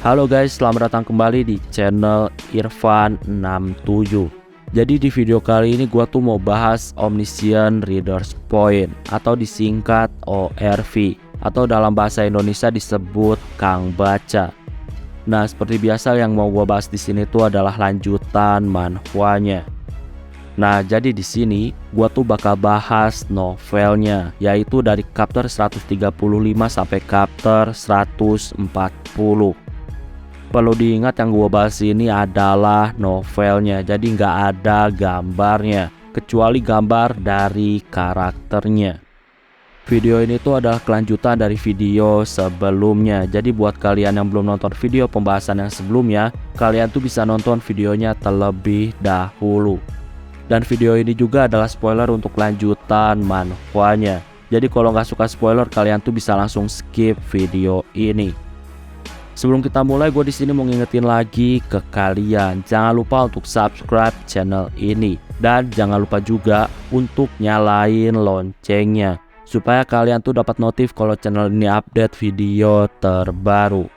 Halo guys, selamat datang kembali di channel Irfan67. Jadi di video kali ini gua tuh mau bahas Omniscient Reader's Point atau disingkat ORV, atau dalam bahasa Indonesia disebut Kang Baca. Nah, seperti biasa yang mau gua bahas di sini tuh adalah lanjutan manhwanya. Nah, jadi di sini gua tuh bakal bahas novelnya, yaitu dari chapter 135 sampai chapter 140. Perlu diingat yang gue bahas ini adalah novelnya, jadi nggak ada gambarnya, kecuali gambar dari karakternya. Video ini tuh adalah kelanjutan dari video sebelumnya, jadi buat kalian yang belum nonton video pembahasan yang sebelumnya, kalian tuh bisa nonton videonya terlebih dahulu. Dan video ini juga adalah spoiler untuk lanjutan manhwanya, jadi kalau nggak suka spoiler kalian tuh bisa langsung skip video ini. Sebelum kita mulai, gue di sini mau ngingetin lagi ke kalian, jangan lupa untuk subscribe channel ini dan jangan lupa juga untuk nyalain loncengnya supaya kalian tuh dapat notif kalau channel ini update video terbaru.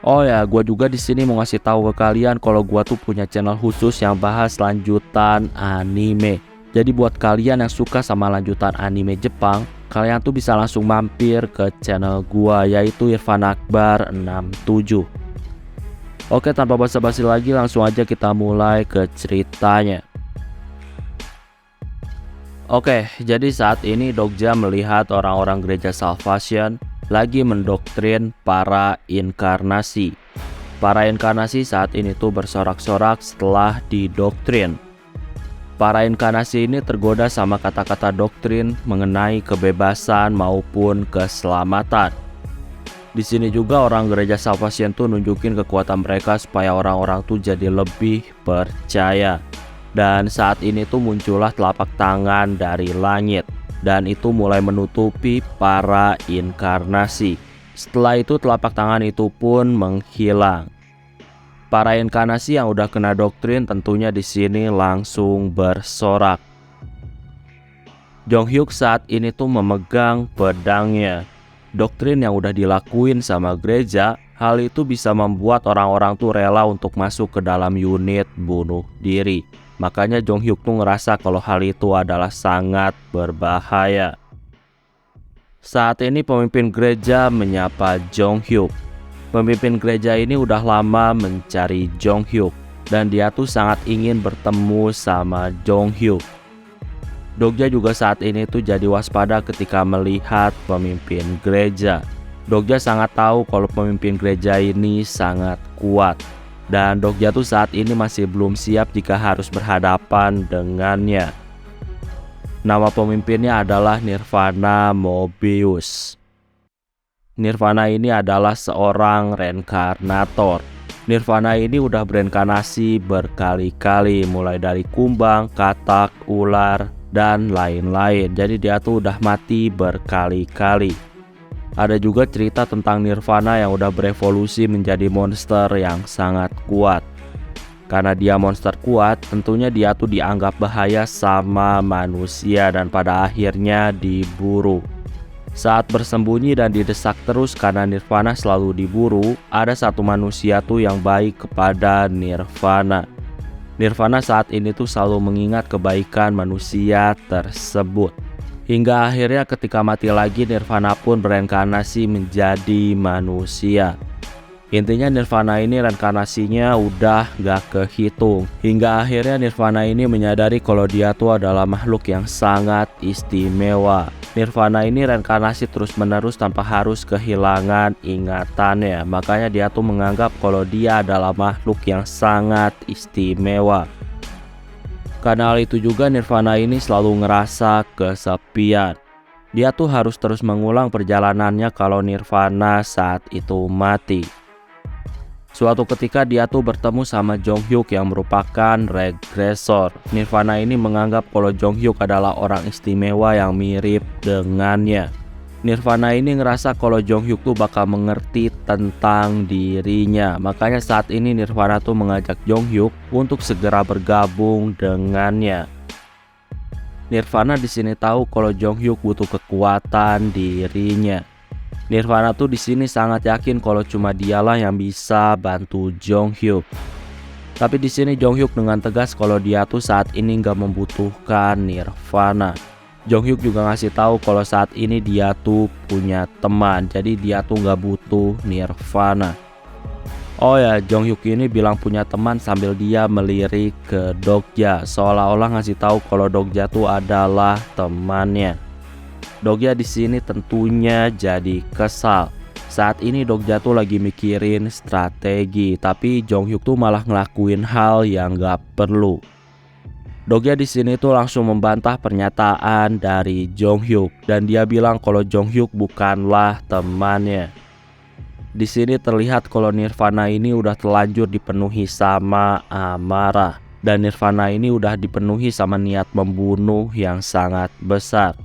Oh ya, gue juga di sini mau ngasih tahu ke kalian kalau gue tuh punya channel khusus yang bahas lanjutan anime. Jadi buat kalian yang suka sama lanjutan anime Jepang, kalian tuh bisa langsung mampir ke channel gua, yaitu Irfan Akbar 67. Oke, tanpa basa-basi lagi langsung aja kita mulai ke ceritanya. Oke, jadi saat ini Dokja melihat orang-orang gereja Salvation lagi mendoktrin para inkarnasi. Para inkarnasi saat ini tuh bersorak-sorak setelah didoktrin. Para inkarnasi ini tergoda sama kata-kata doktrin mengenai kebebasan maupun keselamatan. Di sini juga orang gereja Salvation tuh nunjukin kekuatan mereka supaya orang-orang tuh jadi lebih percaya. Dan saat ini tuh muncullah telapak tangan dari langit, dan itu mulai menutupi para inkarnasi. Setelah itu telapak tangan itu pun menghilang. Para inkarnasi yang udah kena doktrin tentunya di sini langsung bersorak. Jonghyuk saat ini tuh memegang pedangnya. Doktrin yang udah dilakuin sama gereja, hal itu bisa membuat orang-orang tuh rela untuk masuk ke dalam unit bunuh diri. Makanya Jonghyuk tuh ngerasa kalau hal itu adalah sangat berbahaya. Saat ini pemimpin gereja menyapa Jonghyuk. Pemimpin gereja ini udah lama mencari Jonghyuk dan dia tuh sangat ingin bertemu sama Jonghyuk. Dokja juga saat ini tuh jadi waspada ketika melihat pemimpin gereja. Dokja sangat tahu kalau pemimpin gereja ini sangat kuat dan Dokja tuh saat ini masih belum siap jika harus berhadapan dengannya. Nama pemimpinnya adalah Nirvana Mobius. Nirvana ini adalah seorang reinkarnator. Nirvana ini udah bereinkarnasi berkali-kali, mulai dari kumbang, katak, ular, dan lain-lain. Jadi dia tuh udah mati berkali-kali. Ada juga cerita tentang Nirvana yang udah berevolusi menjadi monster yang sangat kuat. Karena dia monster kuat, tentunya dia tuh dianggap bahaya sama manusia dan pada akhirnya diburu. Saat bersembunyi dan didesak terus karena Nirvana selalu diburu, ada satu manusia tuh yang baik kepada Nirvana. Nirvana saat ini tuh selalu mengingat kebaikan manusia tersebut. Hingga akhirnya ketika mati lagi Nirvana pun bereinkarnasi menjadi manusia. Intinya Nirvana ini reinkarnasinya udah gak kehitung. Hingga akhirnya Nirvana ini menyadari kalau dia tuh adalah makhluk yang sangat istimewa. Nirvana ini reinkarnasi terus-menerus tanpa harus kehilangan ingatannya. Makanya dia tuh menganggap kalau dia adalah makhluk yang sangat istimewa. Karena hal itu juga Nirvana ini selalu ngerasa kesepian. Dia tuh harus terus mengulang perjalanannya kalau Nirvana saat itu mati. Suatu ketika dia tuh bertemu sama Jonghyuk yang merupakan regresor. Nirvana ini menganggap kalau Jonghyuk adalah orang istimewa yang mirip dengannya. Nirvana ini ngerasa kalau Jonghyuk tuh bakal mengerti tentang dirinya. Makanya saat ini Nirvana tuh mengajak Jonghyuk untuk segera bergabung dengannya. Nirvana di sini tahu kalau Jonghyuk butuh kekuatan dirinya. Nirvana tuh di sini sangat yakin kalau cuma dialah yang bisa bantu Jonghyuk. Tapi di sini Jonghyuk dengan tegas kalau dia tuh saat ini nggak membutuhkan Nirvana. Jonghyuk juga ngasih tahu kalau saat ini dia tuh punya teman, jadi dia tuh nggak butuh Nirvana. Oh ya, Jonghyuk ini bilang punya teman sambil dia melirik ke Dokja, seolah-olah ngasih tahu kalau Dokja tuh adalah temannya. Dokja di sini tentunya jadi kesal. Saat ini Dokja tuh lagi mikirin strategi, tapi Jonghyuk tuh malah ngelakuin hal yang gak perlu. Dokja di sini tuh langsung membantah pernyataan dari Jonghyuk dan dia bilang kalau Jonghyuk bukanlah temannya. Di sini terlihat kalau Nirvana ini udah terlanjur dipenuhi sama amarah dan Nirvana ini udah dipenuhi sama niat membunuh yang sangat besar.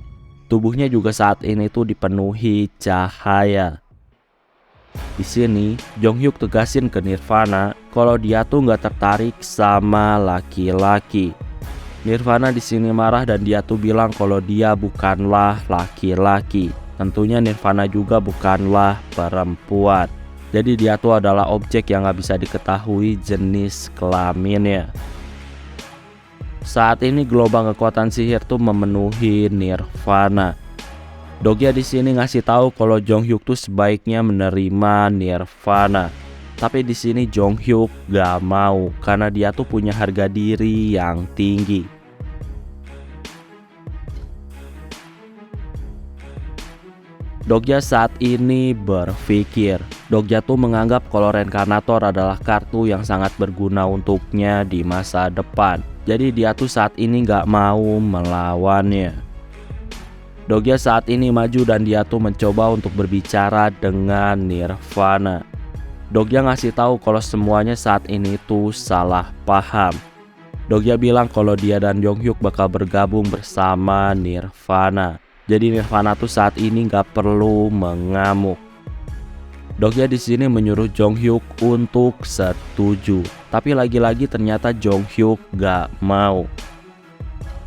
Tubuhnya juga saat ini tuh dipenuhi cahaya. Di sini, Jonghyuk tegasin ke Nirvana kalau dia tuh nggak tertarik sama laki-laki. Nirvana di sini marah dan dia tuh bilang kalau dia bukanlah laki-laki. Tentunya Nirvana juga bukanlah perempuan. Jadi dia tuh adalah objek yang nggak bisa diketahui jenis kelaminnya. Saat ini gelombang kekuatan sihir tuh memenuhi Nirvana. Dokja di sini ngasih tahu kalau Jonghyuk tuh sebaiknya menerima Nirvana. Tapi di sini Jonghyuk gak mau karena dia tuh punya harga diri yang tinggi. Dokja saat ini berpikir. Dokja tuh menganggap kalau reinkarnator adalah kartu yang sangat berguna untuknya di masa depan. Jadi dia tuh saat ini gak mau melawannya. Dokja saat ini maju dan dia tuh mencoba untuk berbicara dengan Nirvana. Dokja ngasih tahu kalau semuanya saat ini tuh salah paham. Dokja bilang kalau dia dan Jonghyuk bakal bergabung bersama Nirvana. Jadi Nirvana tuh saat ini nggak perlu mengamuk. Dokja di sini menyuruh Jonghyuk untuk setuju, tapi lagi-lagi ternyata Jonghyuk nggak mau.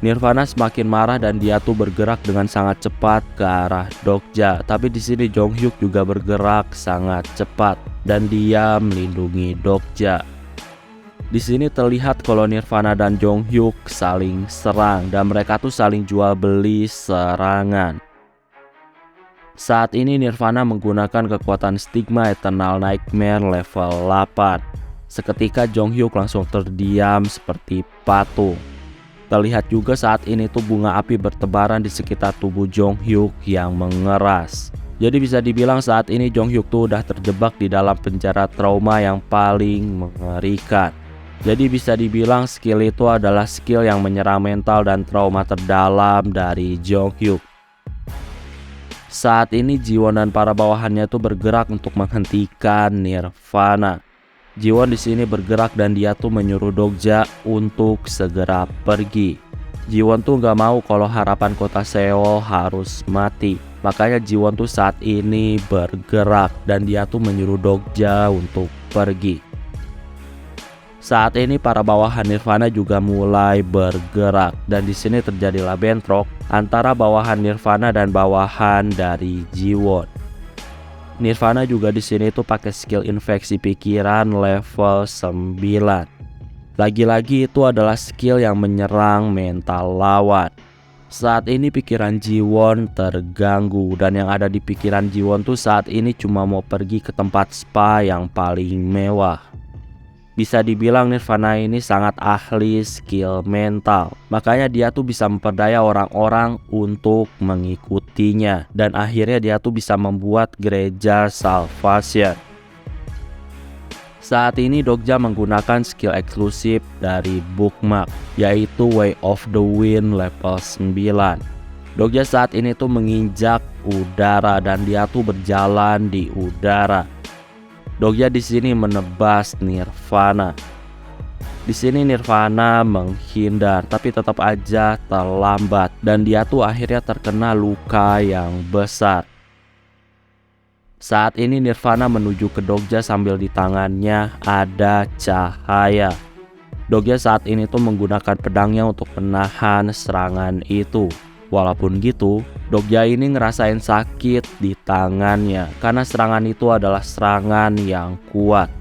Nirvana semakin marah dan dia tuh bergerak dengan sangat cepat ke arah Dokja. Tapi di sini Jonghyuk juga bergerak sangat cepat dan dia melindungi Dokja. Di sini terlihat kalau Nirvana dan Jonghyuk saling serang dan mereka tuh saling jual beli serangan. Saat ini Nirvana menggunakan kekuatan Stigma Eternal Nightmare level 8. Seketika Jonghyuk langsung terdiam seperti patung. Terlihat juga saat ini tuh bunga api bertebaran di sekitar tubuh Jonghyuk yang mengeras. Jadi bisa dibilang saat ini Jonghyuk tuh udah terjebak di dalam penjara trauma yang paling mengerikan. Jadi bisa dibilang skill itu adalah skill yang menyerang mental dan trauma terdalam dari Jonghyuk. Saat ini Jiwon dan para bawahannya tuh bergerak untuk menghentikan Nirvana. Jiwon di sini bergerak dan dia tuh menyuruh Dokja untuk segera pergi. Jiwon tuh nggak mau kalau harapan kota Seoul harus mati. Makanya Jiwon tuh saat ini bergerak dan dia tuh menyuruh Dokja untuk pergi. Saat ini para bawahan Nirvana juga mulai bergerak dan di sini terjadilah bentrok antara bawahan Nirvana dan bawahan dari Jiwon. Nirvana juga di sini tuh pakai skill infeksi pikiran level 9. Lagi-lagi itu adalah skill yang menyerang mental lawan. Saat ini pikiran Jiwon terganggu dan yang ada di pikiran Jiwon tuh saat ini cuma mau pergi ke tempat spa yang paling mewah. Bisa dibilang Nirvana ini sangat ahli skill mental. Makanya dia tuh bisa memperdaya orang-orang untuk mengikutinya. Dan akhirnya dia tuh bisa membuat gereja Salvation. Saat ini Dokja menggunakan skill eksklusif dari Bookmark, yaitu Way of the Wind level 9. Dokja saat ini tuh menginjak udara dan dia tuh berjalan di udara. Dokja di sini menebas Nirvana. Di sini Nirvana menghindar, tapi tetap aja terlambat dan dia tuh akhirnya terkena luka yang besar. Saat ini Nirvana menuju ke Dokja sambil di tangannya ada cahaya. Dokja saat ini tuh menggunakan pedangnya untuk menahan serangan itu. Walaupun gitu, Dokja ini ngerasain sakit di tangannya karena serangan itu adalah serangan yang kuat.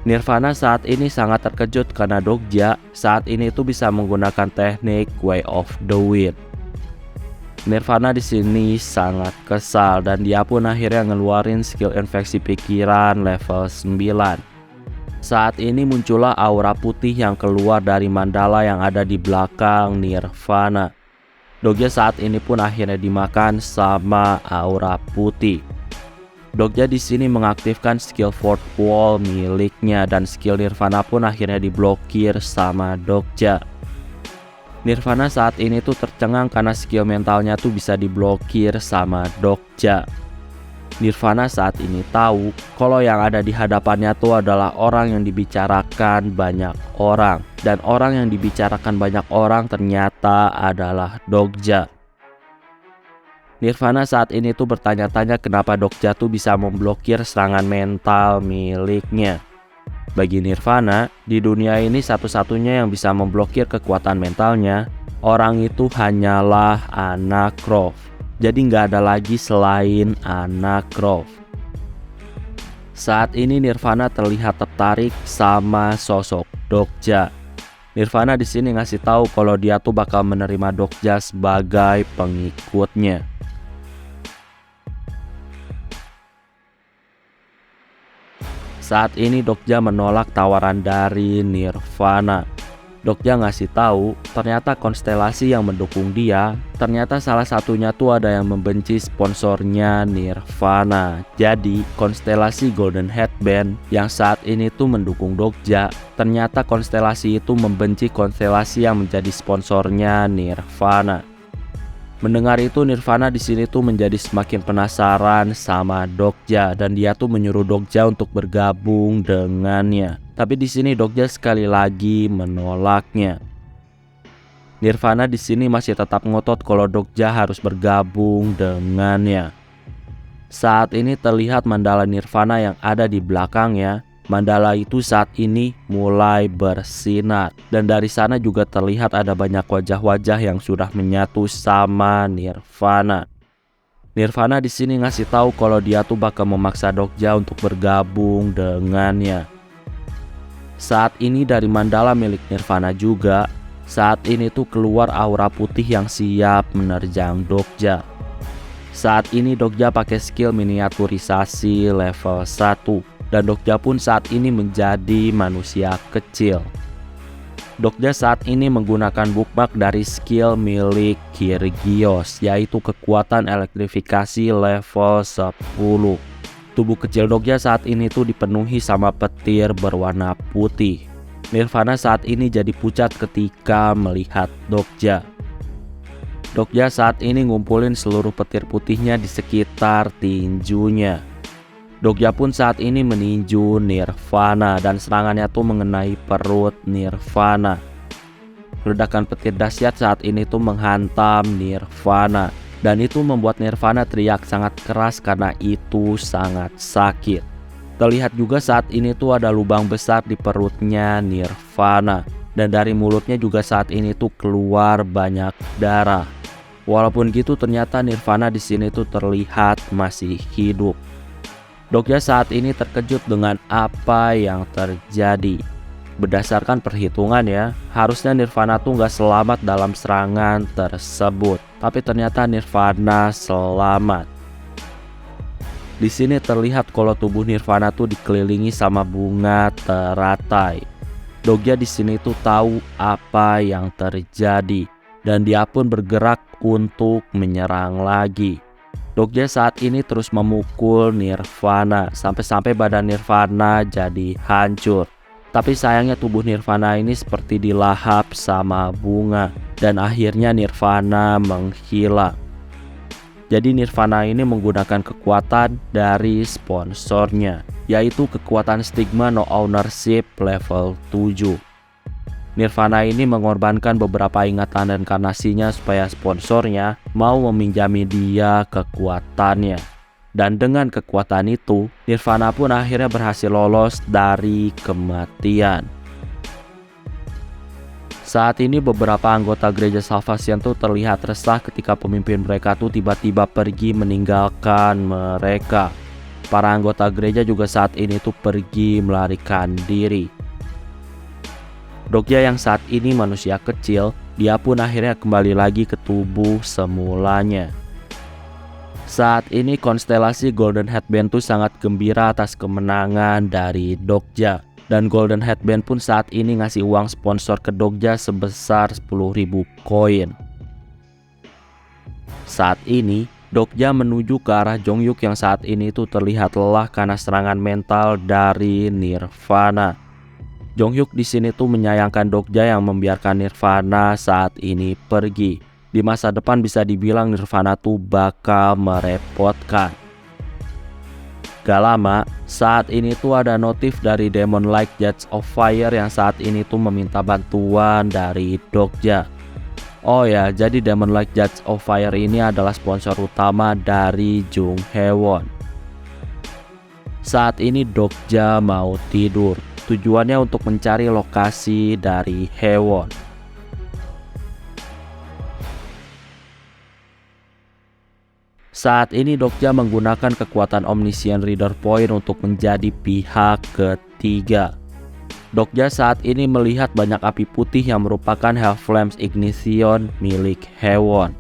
Nirvana saat ini sangat terkejut karena Dokja saat ini itu bisa menggunakan teknik Way of the Wind. Nirvana di sini sangat kesal dan dia pun akhirnya ngeluarin skill infeksi pikiran level 9. Saat ini muncullah aura putih yang keluar dari mandala yang ada di belakang Nirvana. Dokja saat ini pun akhirnya dimakan sama aura putih. Dokja di sini mengaktifkan skill fourth wall miliknya dan skill Nirvana pun akhirnya diblokir sama Dokja. Nirvana saat ini tuh tercengang karena skill mentalnya tuh bisa diblokir sama Dokja. Nirvana saat ini tahu kalau yang ada di hadapannya tuh adalah orang yang dibicarakan banyak orang. Dan orang yang dibicarakan banyak orang ternyata adalah Dokja. Nirvana saat ini tuh bertanya-tanya kenapa Dokja tuh bisa memblokir serangan mental miliknya. Bagi Nirvana, di dunia ini satu-satunya yang bisa memblokir kekuatan mentalnya, orang itu hanyalah anak Croft. Jadi nggak ada lagi selain anak Croft. Saat ini Nirvana terlihat tertarik sama sosok Dokja. Nirvana di sini ngasih tahu kalau dia tuh bakal menerima Dokja sebagai pengikutnya. Saat ini Dokja menolak tawaran dari Nirvana. Dokja ngasih tahu ternyata konstelasi yang mendukung dia, ternyata salah satunya tuh ada yang membenci sponsornya Nirvana. Jadi konstelasi Golden Headband yang saat ini tuh mendukung Dokja, ternyata konstelasi itu membenci konstelasi yang menjadi sponsornya Nirvana. Mendengar itu Nirvana di sini tuh menjadi semakin penasaran sama Dokja dan dia tuh menyuruh Dokja untuk bergabung dengannya. Tapi di sini Dokja sekali lagi menolaknya. Nirvana di sini masih tetap ngotot kalau Dokja harus bergabung dengannya. Saat ini terlihat mandala Nirvana yang ada di belakangnya. Mandala itu saat ini mulai bersinar dan dari sana juga terlihat ada banyak wajah-wajah yang sudah menyatu sama Nirvana. Nirvana di sini ngasih tahu kalau dia tuh bakal memaksa Dokja untuk bergabung dengannya. Saat ini dari mandala milik Nirvana juga, saat ini tuh keluar aura putih yang siap menerjang Dokja. Saat ini Dokja pakai skill miniaturisasi level 1. Dan Dokja pun saat ini menjadi manusia kecil. Dokja saat ini menggunakan bookmark dari skill milik Kyrgios, yaitu kekuatan elektrifikasi level 10. Tubuh kecil Dokja saat ini tuh dipenuhi sama petir berwarna putih. Nirvana saat ini jadi pucat ketika melihat Dokja. Dokja saat ini ngumpulin seluruh petir putihnya di sekitar tinjunya. Dokja pun saat ini meninju Nirvana dan serangannya tuh mengenai perut Nirvana. Ledakan petir dahsyat saat ini tuh menghantam Nirvana dan itu membuat Nirvana teriak sangat keras karena itu sangat sakit. Terlihat juga saat ini tuh ada lubang besar di perutnya Nirvana dan dari mulutnya juga saat ini tuh keluar banyak darah. Walaupun gitu ternyata Nirvana di sini tuh terlihat masih hidup. Dokja saat ini terkejut dengan apa yang terjadi. Berdasarkan perhitungan ya, harusnya Nirvana tuh gak selamat dalam serangan tersebut. Tapi ternyata Nirvana selamat. Di sini terlihat kalau tubuh Nirvana tuh dikelilingi sama bunga teratai. Dokja di sini tuh tahu apa yang terjadi dan dia pun bergerak untuk menyerang lagi. Dokja saat ini terus memukul Nirvana sampai-sampai badan Nirvana jadi hancur. Tapi sayangnya tubuh Nirvana ini seperti dilahap sama bunga dan akhirnya Nirvana menghilang. Jadi Nirvana ini menggunakan kekuatan dari sponsornya, yaitu kekuatan Stigma No Ownership level 7. Nirvana ini mengorbankan beberapa ingatan dan karnasinya supaya sponsornya mau meminjami dia kekuatannya. Dan dengan kekuatan itu, Nirvana pun akhirnya berhasil lolos dari kematian. Saat ini beberapa anggota gereja Salvation tuh terlihat resah ketika pemimpin mereka tuh tiba-tiba pergi meninggalkan mereka. Para anggota gereja juga saat ini tuh pergi melarikan diri. Dokja yang saat ini manusia kecil, dia pun akhirnya kembali lagi ke tubuh semulanya. Saat ini konstelasi Golden Headband tuh sangat gembira atas kemenangan dari Dokja. Dan Golden Headband pun saat ini ngasih uang sponsor ke Dokja sebesar 10.000 koin. Saat ini Dokja menuju ke arah Jongyuk yang saat ini tuh terlihat lelah karena serangan mental dari Nirvana. Jongyuk di sini tuh menyayangkan Dokja yang membiarkan Nirvana saat ini pergi. Di masa depan bisa dibilang Nirvana tuh bakal merepotkan. Gak lama, saat ini tuh ada notif dari Demon Like Jets of Fire yang saat ini tuh meminta bantuan dari Dokja. Oh ya, jadi Demon Like Jets of Fire ini adalah sponsor utama dari Jung Hae-won. Saat ini Dokja mau tidur. Tujuannya untuk mencari lokasi dari Hae-won. Saat ini Dokja menggunakan kekuatan Omniscient Reader Point untuk menjadi pihak ketiga. Dokja saat ini melihat banyak api putih yang merupakan Hell Flames Ignition milik Hae-won.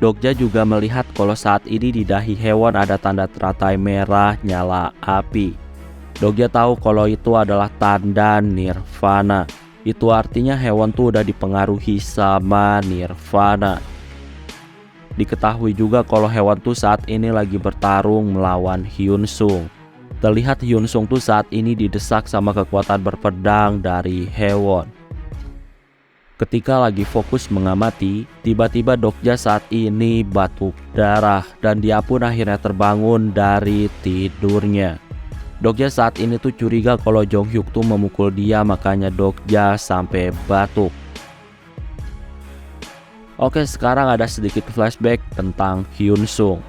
Dokja juga melihat kalau saat ini di dahi Hae-won ada tanda teratai merah nyala api. Dokja tahu kalau itu adalah tanda Nirvana. Itu artinya Hae-won tuh udah dipengaruhi sama Nirvana. Diketahui juga kalau Hae-won tuh saat ini lagi bertarung melawan Hyun Sung. Terlihat Hyun Sung tuh saat ini didesak sama kekuatan berpedang dari Hae-won. Ketika lagi fokus mengamati, tiba-tiba Dokja saat ini batuk darah dan dia pun akhirnya terbangun dari tidurnya. Dokja saat ini tuh curiga kalau Jonghyuk tuh memukul dia, makanya Dokja sampai batuk. Oke, sekarang ada sedikit flashback tentang Hyun Sung.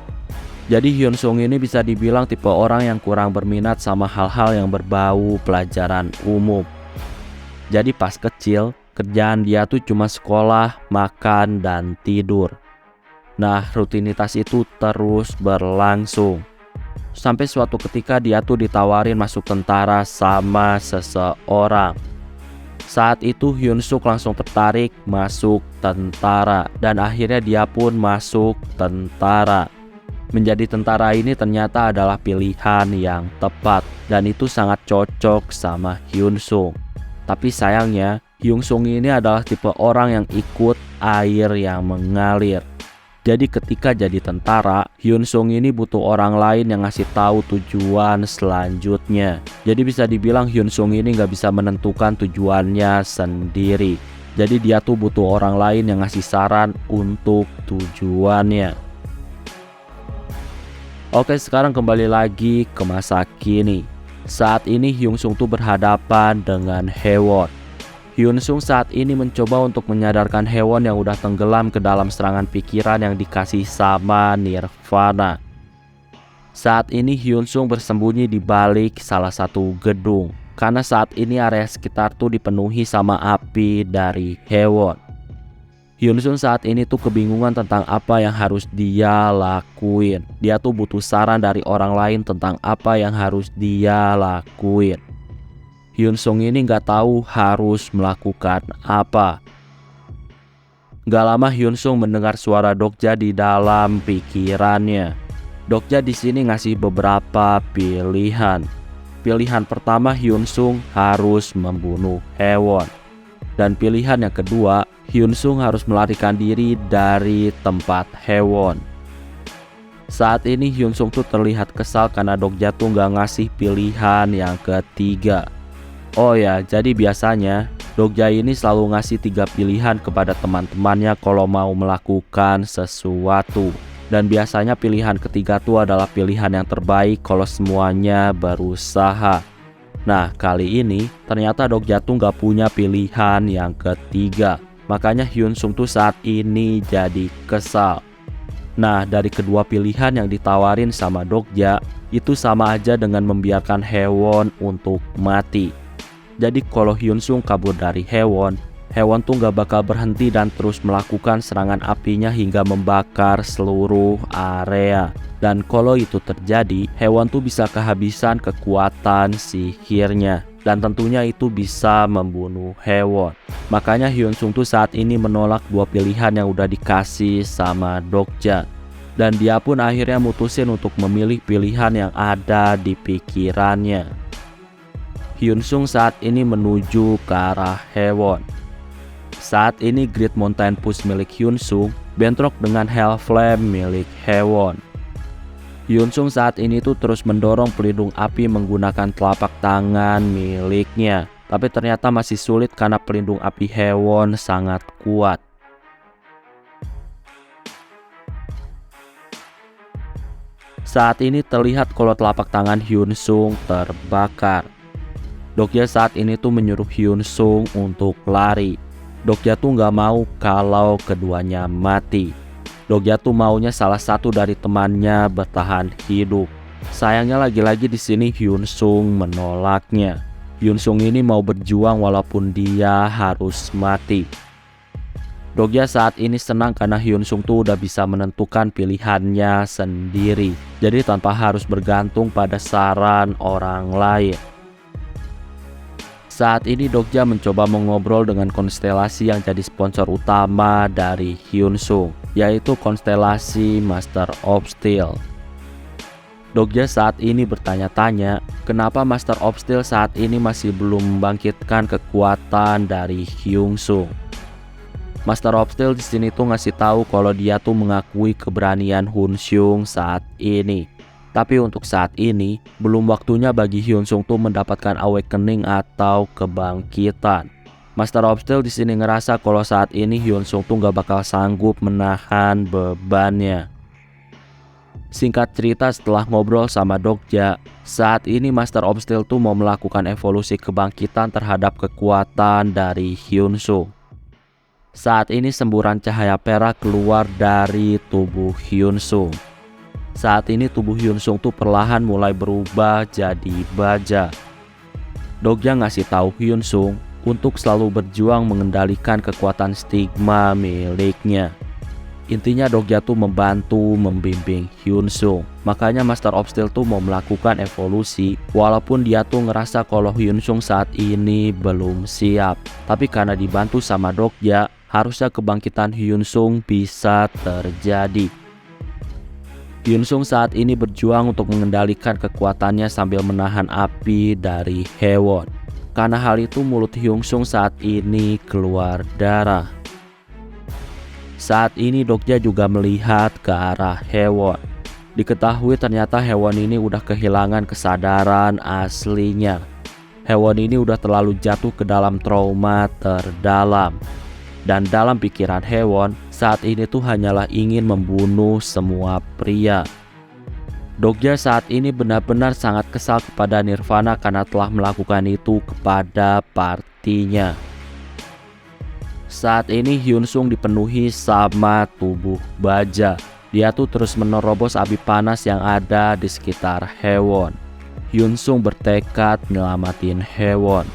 Jadi Hyun Sung ini bisa dibilang tipe orang yang kurang berminat sama hal-hal yang berbau pelajaran umum. Jadi pas kecil, kerjaan dia tuh cuma sekolah, makan, dan tidur. Nah, rutinitas itu terus berlangsung. Sampai suatu ketika dia tuh ditawarin masuk tentara sama seseorang. Saat itu Hyun Suk langsung tertarik masuk tentara dan akhirnya dia pun masuk tentara. Menjadi tentara ini ternyata adalah pilihan yang tepat dan itu sangat cocok sama Hyun Sung. Tapi sayangnya Hyun Sung ini adalah tipe orang yang ikut air yang mengalir. Jadi ketika jadi tentara, Hyun Sung ini butuh orang lain yang ngasih tahu tujuan selanjutnya. Jadi bisa dibilang Hyun Sung ini nggak bisa menentukan tujuannya sendiri. Jadi dia tuh butuh orang lain yang ngasih saran untuk tujuannya. Oke, sekarang kembali lagi ke masa kini. Saat ini Hyun Sung tuh berhadapan dengan Hae-won. Hyun Sung saat ini mencoba untuk menyadarkan Hae-won yang udah tenggelam ke dalam serangan pikiran yang dikasih sama Nirvana. Saat ini Hyun Sung bersembunyi di balik salah satu gedung karena saat ini area sekitar tuh dipenuhi sama api dari Hae-won. Hyun Sung saat ini tuh kebingungan tentang apa yang harus dia lakuin. Dia tuh butuh saran dari orang lain tentang apa yang harus dia lakuin. Hyun Sung ini nggak tahu harus melakukan apa. Gak lama Hyun Sung mendengar suara Dokja di dalam pikirannya. Dokja di sini ngasih beberapa pilihan. Pilihan pertama Hyun Sung harus membunuh Hae-won. Dan pilihan yang kedua, Hyun Sung harus melarikan diri dari tempat Hae-won. Saat ini Hyun Sung tuh terlihat kesal karena Dokja tuh nggak ngasih pilihan yang ketiga. Oh ya, jadi biasanya Dokja ini selalu ngasih 3 pilihan kepada teman-temannya kalau mau melakukan sesuatu. Dan biasanya pilihan ketiga tuh adalah pilihan yang terbaik kalau semuanya berusaha. Nah, kali ini ternyata Dokja tuh nggak punya pilihan yang ketiga. Makanya Hyun Sung tuh saat ini jadi kesal. Nah, dari kedua pilihan yang ditawarin sama Dokja, itu sama aja dengan membiarkan Hae-won untuk mati. Jadi kalau Hyun Sung kabur dari Hae-won, hewan tuh gak bakal berhenti dan terus melakukan serangan apinya hingga membakar seluruh area. Dan kalau itu terjadi, hewan tuh bisa kehabisan kekuatan sihirnya. Dan tentunya itu bisa membunuh hewan. Makanya Hyunsung tuh saat ini menolak dua pilihan yang udah dikasih sama Dokja. Dan dia pun akhirnya mutusin untuk memilih pilihan yang ada di pikirannya. Hyunsung saat ini menuju ke arah hewan. Saat ini Great Mountain Push milik Hyunsung bentrok dengan Hell Flame milik Hewon. Hyunsung saat ini tuh terus mendorong pelindung api menggunakan telapak tangan miliknya. Tapi ternyata masih sulit karena pelindung api Hewon sangat kuat. Saat ini terlihat kalau telapak tangan Hyunsung terbakar. Dokja saat ini tuh menyuruh Hyunsung untuk lari. Dokja tuh gak mau kalau keduanya mati. Dokja tuh maunya salah satu dari temannya bertahan hidup. Sayangnya lagi-lagi di sini Hyunsung menolaknya. Hyunsung ini mau berjuang walaupun dia harus mati. Dokja saat ini senang karena Hyunsung tuh udah bisa menentukan pilihannya sendiri. Jadi tanpa harus bergantung pada saran orang lain. Saat ini Dokja mencoba mengobrol dengan konstelasi yang jadi sponsor utama dari Hyunsung, yaitu konstelasi Master of Steel. Dokja saat ini bertanya-tanya, kenapa Master of Steel saat ini masih belum membangkitkan kekuatan dari Hyunsung. Master of Steel di sini tuh ngasih tahu kalau dia tuh mengakui keberanian Hyunsung saat ini. Tapi untuk saat ini, belum waktunya bagi Hyunsung tuh mendapatkan awakening atau kebangkitan. Master of Steel di sini ngerasa kalau saat ini Hyunsung tuh gak bakal sanggup menahan bebannya. Singkat cerita, setelah ngobrol sama Dokja, saat ini Master of Steel tuh mau melakukan evolusi kebangkitan terhadap kekuatan dari Hyunsung. Saat ini semburan cahaya perak keluar dari tubuh Hyunsung. Saat ini tubuh Hyunsung tuh perlahan mulai berubah jadi baja. Dokja ngasih tahu Hyunsung untuk selalu berjuang mengendalikan kekuatan stigma miliknya. Intinya Dokja tuh membantu membimbing Hyunsung. Makanya Master of Steel tuh mau melakukan evolusi walaupun dia tuh ngerasa kalau Hyunsung saat ini belum siap. Tapi karena dibantu sama Dokja, harusnya kebangkitan Hyunsung bisa terjadi. Hyunsung saat ini berjuang untuk mengendalikan kekuatannya sambil menahan api dari Hewon. Karena hal itu mulut Hyunsung saat ini keluar darah. Saat ini Dokja juga melihat ke arah Hewon. Diketahui ternyata Hewon ini udah kehilangan kesadaran aslinya. Hewon ini udah terlalu jatuh ke dalam trauma terdalam. Dan dalam pikiran Hewon, saat ini tuh hanyalah ingin membunuh semua pria. Dokja saat ini benar-benar sangat kesal kepada Nirvana karena telah melakukan itu kepada partinya. Saat ini Hyunsung dipenuhi sama tubuh baja. Dia tuh terus menerobos api panas yang ada di sekitar Hewon. Hyunsung bertekad nyelamatin Hewon.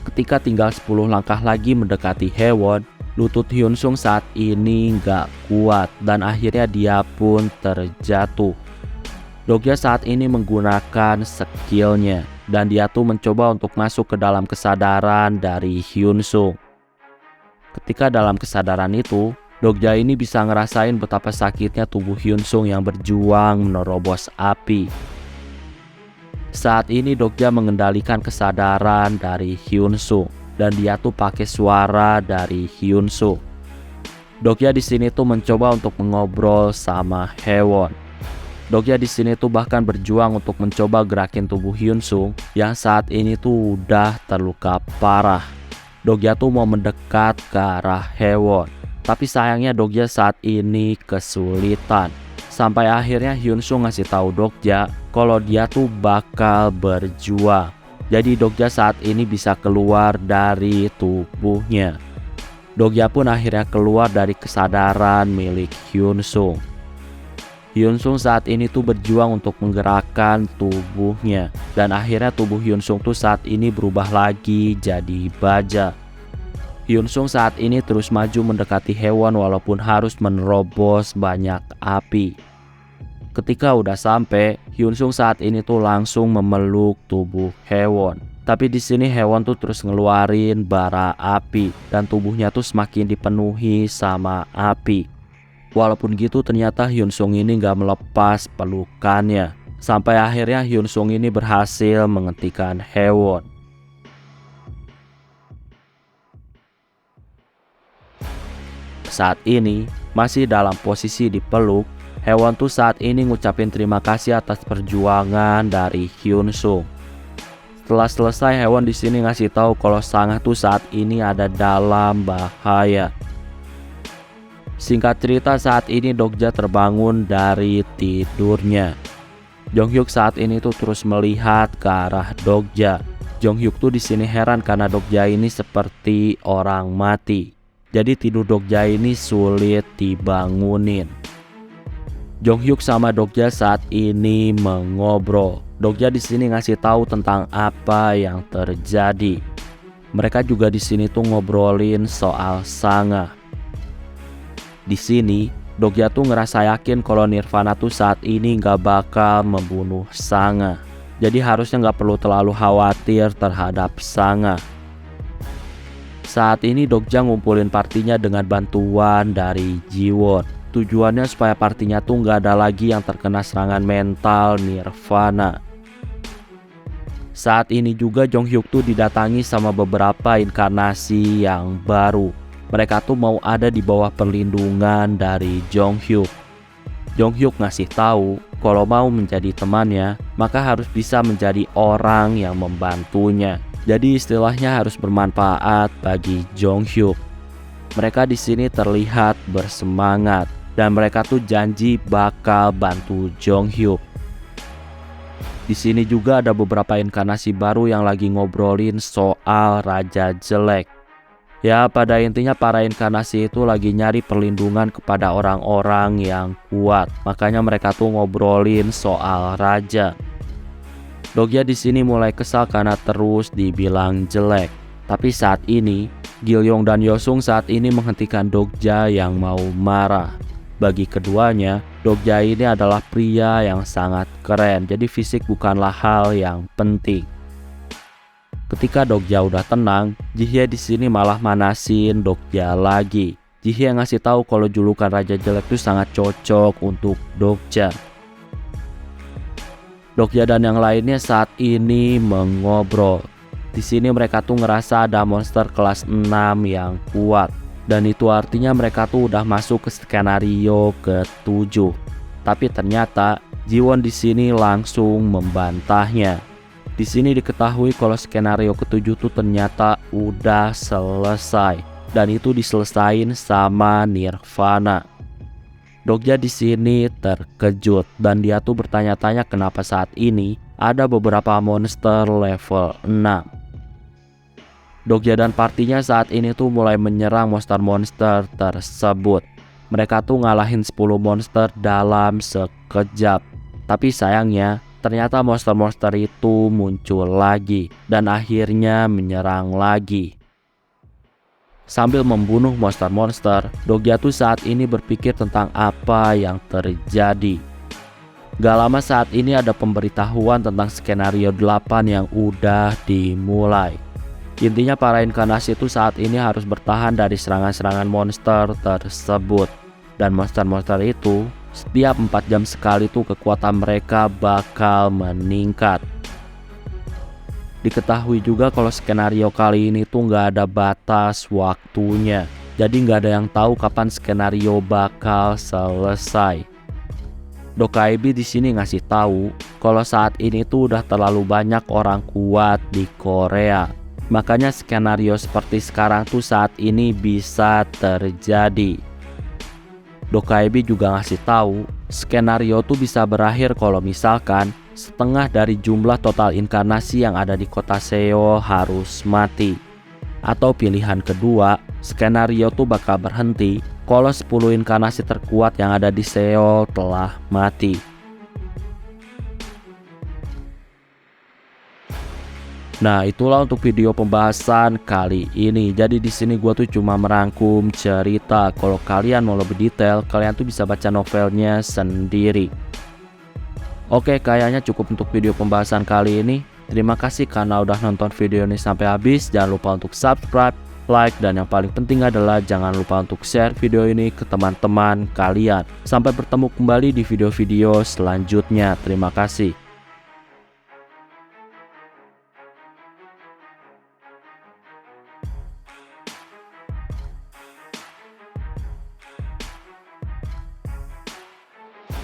Ketika tinggal 10 langkah lagi mendekati Hewon, lutut Hyunsung saat ini gak kuat dan akhirnya dia pun terjatuh. Dokja saat ini menggunakan skillnya dan dia tuh mencoba untuk masuk ke dalam kesadaran dari Hyunsung. Ketika dalam kesadaran itu, Dokja ini bisa ngerasain betapa sakitnya tubuh Hyunsung yang berjuang menerobos api. Saat ini Dokja mengendalikan kesadaran dari Hyunsung dan dia tuh pakai suara dari Hyunsung. Dokja di sini tuh mencoba untuk mengobrol sama Hewon. Dokja di sini tuh bahkan berjuang untuk mencoba gerakin tubuh Hyunsung yang saat ini tuh udah terluka parah. Dokja tuh mau mendekat ke arah Hewon, tapi sayangnya Dokja saat ini kesulitan. Sampai akhirnya Hyunsung ngasih tahu Dokja kalau dia tuh bakal berjuang. Jadi Dokja saat ini bisa keluar dari tubuhnya. Dokja pun akhirnya keluar dari kesadaran milik Hyunsung. Hyunsung saat ini tuh berjuang untuk menggerakkan tubuhnya. Dan akhirnya tubuh Hyunsung tuh saat ini berubah lagi jadi baja. Hyun Sung saat ini terus maju mendekati Haewon walaupun harus menerobos banyak api. Ketika udah sampai, Hyun Sung saat ini tuh langsung memeluk tubuh Haewon. Tapi di sini Haewon tuh terus ngeluarin bara api dan tubuhnya tuh semakin dipenuhi sama api. Walaupun gitu ternyata Hyun Sung ini gak melepas pelukannya. Sampai akhirnya Hyun Sung ini berhasil menghentikan Haewon. Saat ini masih dalam posisi dipeluk, Haewon tuh saat ini ngucapin terima kasih atas perjuangan dari Hyun Sung. Setelah selesai, Haewon di sini ngasih tahu kalau Sangha tuh saat ini ada dalam bahaya. Singkat cerita, saat ini Dokja terbangun dari tidurnya. Jonghyuk saat ini tuh terus melihat ke arah Dokja. Jonghyuk tuh di sini heran karena Dokja ini seperti orang mati. Jadi tidur Dokja ini sulit dibangunin. Jonghyuk sama Dokja saat ini mengobrol. Dokja di sini ngasih tahu tentang apa yang terjadi. Mereka juga di sini tuh ngobrolin soal Sangha. Di sini, Dokja tuh ngerasa yakin kalau Nirvana tuh saat ini gak bakal membunuh Sangha. Jadi harusnya gak perlu terlalu khawatir terhadap Sangha. Saat ini Dokja ngumpulin partinya dengan bantuan dari Jiwon. Tujuannya supaya partinya tuh gak ada lagi yang terkena serangan mental Nirvana. Saat ini juga Jonghyuk tuh didatangi sama beberapa inkarnasi yang baru. Mereka tuh mau ada di bawah perlindungan dari Jonghyuk. Jonghyuk ngasih tahu kalau mau menjadi temannya, maka harus bisa menjadi orang yang membantunya. Jadi istilahnya harus bermanfaat bagi Jonghyuk. Mereka di sini terlihat bersemangat dan mereka tuh janji bakal bantu Jonghyuk. Di sini juga ada beberapa inkarnasi baru yang lagi ngobrolin soal Raja Jelek. Ya, pada intinya para inkarnasi itu lagi nyari perlindungan kepada orang-orang yang kuat. Makanya mereka tuh ngobrolin soal raja. Dokja di sini mulai kesal karena terus dibilang jelek. Tapi saat ini, Gilyong dan Yosung saat ini menghentikan Dokja yang mau marah. Bagi keduanya, Dokja ini adalah pria yang sangat keren. Jadi fisik bukanlah hal yang penting. Ketika Dokja udah tenang, Jihye di sini malah manasin Dokja lagi. Jihye ngasih tahu kalau julukan Raja Jelek itu sangat cocok untuk Dokja. Dokja dan yang lainnya saat ini mengobrol. Di sini mereka tuh ngerasa ada monster kelas 6 yang kuat. Dan itu artinya mereka tuh udah masuk ke skenario ke-7. Tapi ternyata Jiwon di sini langsung membantahnya. Di sini diketahui kalau skenario ke-7 tuh ternyata udah selesai dan itu diselesain sama Nirvana. Dokja di sini terkejut dan dia tuh bertanya-tanya kenapa saat ini ada beberapa monster level 6. Dokja dan partinya saat ini tuh mulai menyerang monster-monster tersebut. Mereka tuh ngalahin 10 monster dalam sekejap. Tapi sayangnya ternyata monster-monster itu muncul lagi dan akhirnya menyerang lagi. Sambil membunuh monster-monster, Dokja tuh saat ini berpikir tentang apa yang terjadi. Gak lama saat ini ada pemberitahuan tentang skenario 8 yang udah dimulai. Intinya para inkarnasi itu saat ini harus bertahan dari serangan-serangan monster tersebut. Dan monster-monster itu setiap 4 jam sekali tuh kekuatan mereka bakal meningkat. Diketahui juga kalau skenario kali ini tuh nggak ada batas waktunya. Jadi nggak ada yang tahu kapan skenario bakal selesai. Dokaibi di sini ngasih tahu kalau saat ini tuh udah terlalu banyak orang kuat di Korea. Makanya skenario seperti sekarang tuh saat ini bisa terjadi. Dokaibi juga ngasih tahu skenario tuh bisa berakhir kalau misalkan setengah dari jumlah total inkarnasi yang ada di kota Seo harus mati. Atau pilihan kedua, skenario tuh bakal berhenti kalau 10 inkarnasi terkuat yang ada di Seo telah mati. Nah, itulah untuk video pembahasan kali ini. Jadi di sini gua tuh cuma merangkum cerita. Kalau kalian mau lebih detail, kalian tuh bisa baca novelnya sendiri. Oke, kayaknya cukup untuk video pembahasan kali ini. Terima kasih karena udah nonton video ini sampai habis. Jangan lupa untuk subscribe, like, dan yang paling penting adalah jangan lupa untuk share video ini ke teman-teman kalian. Sampai bertemu kembali di video-video selanjutnya. Terima kasih.